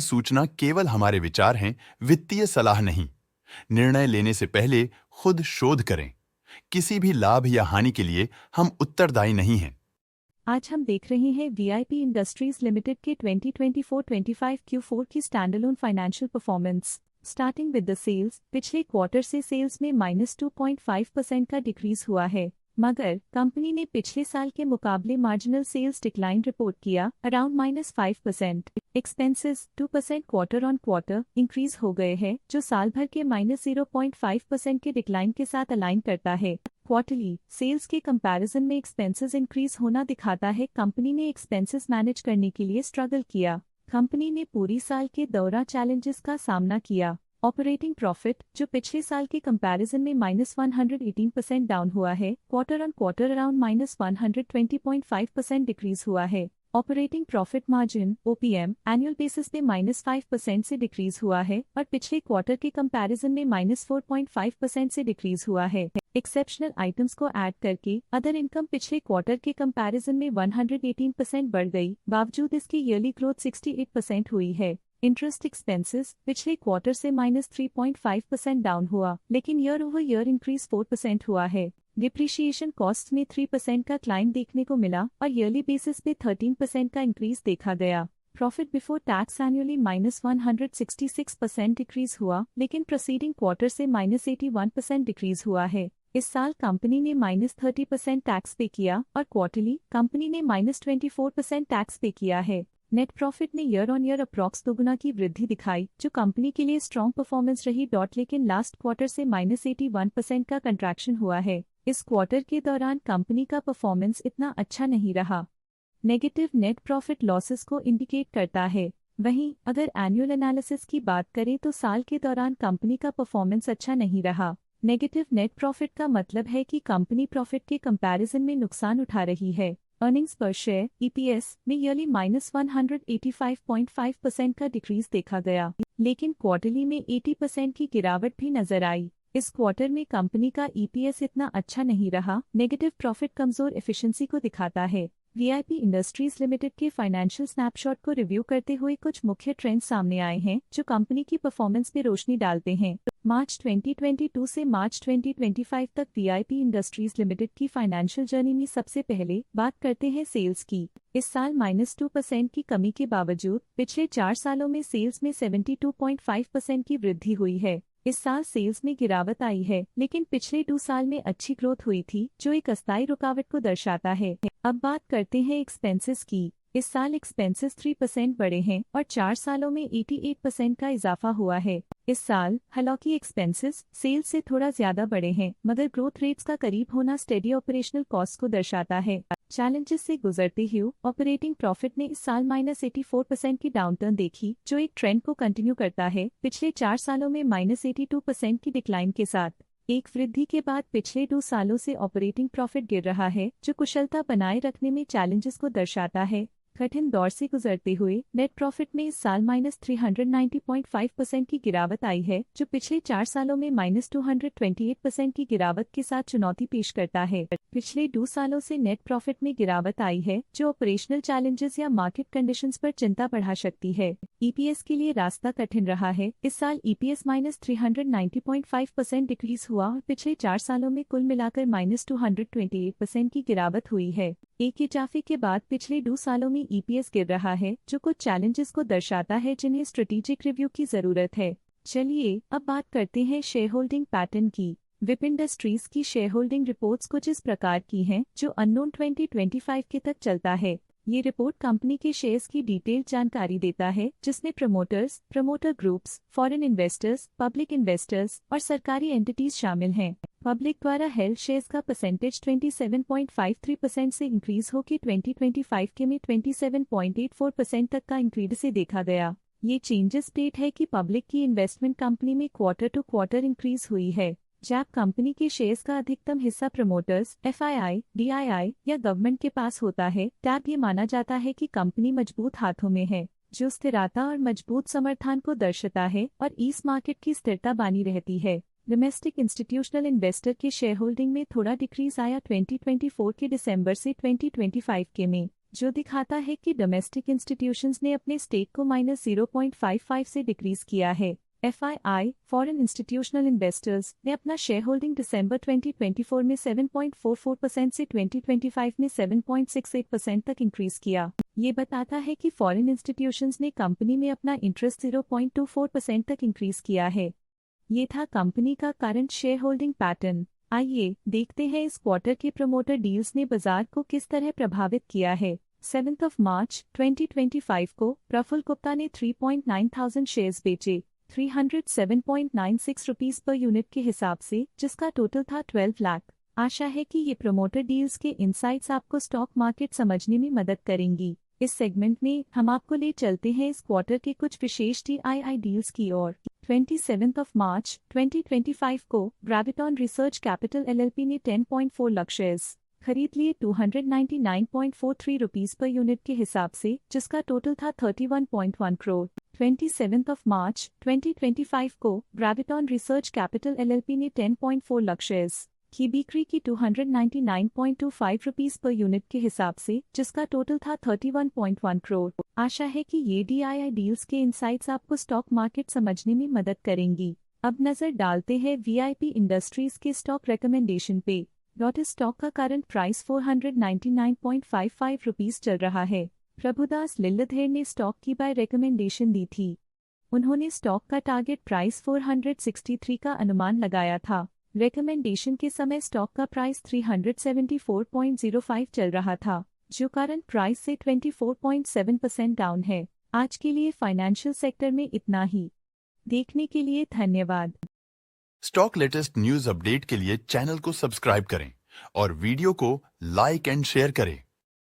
सूचना केवल हमारे विचार हैं, वित्तीय सलाह नहीं। निर्णय लेने से पहले खुद शोध करें। किसी भी लाभ या हानि के लिए हम उत्तरदायी नहीं हैं। आज हम देख रहे हैं वीआईपी इंडस्ट्रीज लिमिटेड के 2024-25 Q4 की standalone financial performance. Starting with the sales, पिछले क्वार्टर से सेल्स में -2.5% का डिक्रीज हुआ है, मगर कंपनी ने पिछले साल के मुकाबले मार्जिनल सेल्स डिक्लाइन रिपोर्ट किया, around -5%। Expenses 2% quarter on quarter increase हो गए हैं, जो साल भर के -0.5% के डिक्लाइन के साथ अलाइन करता है। क्वार्टरली सेल्स के कंपैरिजन में एक्सपेंसेस इंक्रीज होना दिखाता है कंपनी ने एक्सपेंसेस मैनेज करने के लिए स्ट्रगल किया। कंपनी ने पूरी साल के दौरान चैलेंजेस का सामना किया। ऑपरेटिंग प्रॉफिट, जो पिछले साल के कंपैरिजन में -118% डाउन हुआ है, quarter on quarter around -120.5% decrease हुआ है। Operating profit margin (OPM) annual basis पे -5% से डिक्रीज हुआ है और पिछले क्वार्टर के कंपैरिजन में -4.5% से डिक्रीज हुआ है। एक्सेप्शनल आइटम्स को ऐड करके अदर इनकम पिछले क्वार्टर के कंपैरिजन में 118% बढ़ गई, बावजूद इसकी ईयरली ग्रोथ 68% हुई है। इंटरेस्ट एक्सपेंसेस पिछले क्वार्टर से -3.5% डाउन हुआ, लेकिन ईयर ओवर ईयर इंक्रीज 4% हुआ है। डिप्रिशिएशन कॉस्ट में 3% का क्लाइम देखने को मिला और ईयरली बेसिस पे 13% का इंक्रीज देखा गया। Profit before tax annually -166% decrease हुआ, लेकिन प्रोसीडिंग क्वार्टर से -81% डिक्रीज हुआ है। इस साल कंपनी ने -30% टैक्स पे किया और क्वार्टरली कंपनी ने -24% टैक्स पे किया है। नेट प्रॉफिट ने ईयर ऑन ईयर अप्रॉक्स दोगुना की वृद्धि दिखाई, जो कंपनी के लिए स्ट्रॉन्ग परफॉर्मेंस रही, लेकिन लास्ट क्वार्टर से -81% का कंट्रैक्शन हुआ है। इस क्वार्टर के दौरान कंपनी का परफॉर्मेंस इतना अच्छा नहीं रहा। नेगेटिव नेट प्रॉफिट लॉसेस को इंडिकेट करता है। वहीं अगर एनुअल एनालिसिस की बात करें तो साल के दौरान कंपनी का परफॉर्मेंस अच्छा नहीं रहा। नेगेटिव नेट प्रॉफिट का मतलब है कि कंपनी प्रॉफिट के कंपैरिजन में नुकसान उठा रही है। अर्निंग्स पर शेयर (ईपीएस) में ईयरली -185.5% का डिक्रीज देखा गया, लेकिन क्वार्टरली में 80% की गिरावट भी नजर आई। इस क्वार्टर में कंपनी का ईपीएस इतना अच्छा नहीं रहा। नेगेटिव प्रॉफिट कमजोर एफिशिएंसी को दिखाता है। वीआईपी इंडस्ट्रीज लिमिटेड के फाइनेंशियल स्नैपशॉट को रिव्यू करते हुए कुछ मुख्य ट्रेंड्स सामने आए हैं, जो कंपनी की परफॉर्मेंस पे रोशनी डालते हैं। मार्च 2022 से मार्च 2025 तक वीआईपी इंडस्ट्रीज लिमिटेड की फाइनेंशियल जर्नी में सबसे पहले बात करते हैं सेल्स की। इस साल -2% की कमी के बावजूद पिछले 4 सालों में सेल्स में 72.5% की वृद्धि हुई है। इस साल सेल्स में गिरावट आई है, लेकिन पिछले 2 साल में अच्छी ग्रोथ हुई थी, जो एक अस्थायी रुकावट को दर्शाता है। अब बात करते हैं एक्सपेंसेस की। इस साल एक्सपेंसेस 3% बढ़े हैं और 4 सालों में 88% का इजाफा हुआ है। इस साल हालांकि एक्सपेंसेस सेल्स से थोड़ा ज्यादा बढ़े हैं, मगर ग्रोथ रेट्स का करीब होना स्टेडी ऑपरेशनल कॉस्ट को दर्शाता है। चैलेंजेस से गुजरते हुए ऑपरेटिंग प्रॉफिट ने इस साल -84% की डाउनटर्न देखी, जो एक ट्रेंड को कंटिन्यू करता है, पिछले 4 सालों में -82% की डिक्लाइन के साथ। एक वृद्धि के बाद पिछले 2 सालों से ऑपरेटिंग प्रॉफिट गिर रहा है, जो कुशलता बनाए रखने में चैलेंजेस को दर्शाता है। कठिन दौर से गुजरते हुए नेट प्रॉफिट में इस साल -390.5% की गिरावट आई है, जो पिछले 4 सालों में -228% की गिरावट के साथ चुनौती पेश करता है। पिछले 2 सालों से नेट प्रॉफिट में गिरावट आई है, जो ऑपरेशनल चैलेंजेस या मार्केट कंडीशंस पर चिंता बढ़ा सकती है। ईपीएस के लिए रास्ता कठिन रहा है। इस साल ईपीएस -390.5% डिक्रीज हुआ और पिछले 4 सालों में कुल मिलाकर -228% की गिरावट हुई है। एक इजाफे के बाद पिछले 2 सालों में ईपीएस गिर रहा है, जो कुछ चैलेंजेस को दर्शाता है, जिन्हें स्ट्रेटेजिक रिव्यू की जरूरत है। चलिए अब बात करते हैं शेयर होल्डिंग पैटर्न की। विप इंडस्ट्रीज की शेयर होल्डिंग रिपोर्ट्स कुछ इस प्रकार की हैं, जो अननोन 2025 के तक चलता है। ये रिपोर्ट कंपनी के शेयर्स की डिटेल्ड जानकारी देता है, जिसमें promoters, promoter groups, foreign investors, public investors और सरकारी एंटिटीज शामिल हैं। पब्लिक द्वारा हेल्ड शेयर्स का परसेंटेज 27.53% से इंक्रीज होकर 2025 के में 27.84% तक का इंक्रीज से देखा गया। ये चेंजेस स्टेट है कि पब्लिक की इन्वेस्टमेंट कंपनी में क्वार्टर टू क्वार्टर इंक्रीज हुई है। जब कंपनी के शेयर्स का अधिकतम हिस्सा प्रमोटर्स, एफआईआई, डीआईआई या गवर्नमेंट के पास होता है, तब ये माना जाता है कि कंपनी मजबूत हाथों में है, जो स्थिरता और मजबूत समर्थन को दर्शाता है और इस मार्केट की स्थिरता बनी रहती है। डोमेस्टिक इंस्टीट्यूशनल इन्वेस्टर के शेयर होल्डिंग में थोड़ा डिक्रीज आया 2024 के दिसंबर से 2025 के में। जो दिखाता है कि डोमेस्टिक इंस्टीट्यूशंस ने अपने स्टेक को -0.55 से डिक्रीज किया है। FII फॉरेन इंस्टीट्यूशनल इन्वेस्टर्स ने अपना शेयर होल्डिंग दिसंबर 2024 में 7.44% से 2025 में 7.68% तक इंक्रीज किया। ये बताता है कि फॉरेन इंस्टीट्यूशंस ने कंपनी में अपना इंटरेस्ट 0.24% तक इंक्रीज किया है। ये था कंपनी का करंट शेयर होल्डिंग पैटर्न। आइए देखते हैं इस क्वार्टर के प्रमोटर डील्स ने बाजार को किस तरह प्रभावित किया है। 7 मार्च 2025 को प्रफुल्ल गुप्ता ने 3.9 शेयर्स बेचे 307.96 रुपीस पर यूनिट के हिसाब से, जिसका टोटल था 12 लाख। आशा है कि ये प्रमोटर डील्स के इनसाइट्स आपको स्टॉक मार्केट समझने में मदद करेंगी। इस सेगमेंट में हम आपको ले चलते हैं इस क्वार्टर के कुछ विशेष DII डील्स की ओर। 27 मार्च 2025 को ग्रेविटॉन रिसर्च कैपिटल LLP ने 10.4 लाख शेयर्स खरीद लिए 299.43 रुपीस पर यूनिट के हिसाब से, जिसका टोटल था 31.1 करोड़। 27 मार्च 2025 को ग्रेविटॉन रिसर्च कैपिटल LLP ने 10.4 लाख शेयर्स की बिक्री की 299.25 रुपीस पर यूनिट के हिसाब से, जिसका टोटल था 31.1 करोड़। आशा है कि ये DII डील्स के इनसाइट्स आपको स्टॉक मार्केट समझने में मदद करेंगी। अब नजर डालते हैं VIP इंडस्ट्रीज के स्टॉक रिकमेंडेशन पे। इस स्टॉक का करंट प्राइस 499.55 रुपीस चल रहा है। प्रभुदास लिल्लाधर ने स्टॉक की बाय रिकमेंडेशन दी थी। उन्होंने स्टॉक का टारगेट प्राइस 463 का अनुमान लगाया था। रिकमेंडेशन के समय स्टॉक का प्राइस 374.05 चल रहा था, जो करंट प्राइस से 24.7% डाउन है। आज के लिए फाइनेंशियल सेक्टर में इतना ही। देखने के लिए धन्यवाद। स्टॉक लेटेस्ट न्यूज अपडेट के लिए चैनल को सब्सक्राइब करें और वीडियो को लाइक एंड शेयर करें।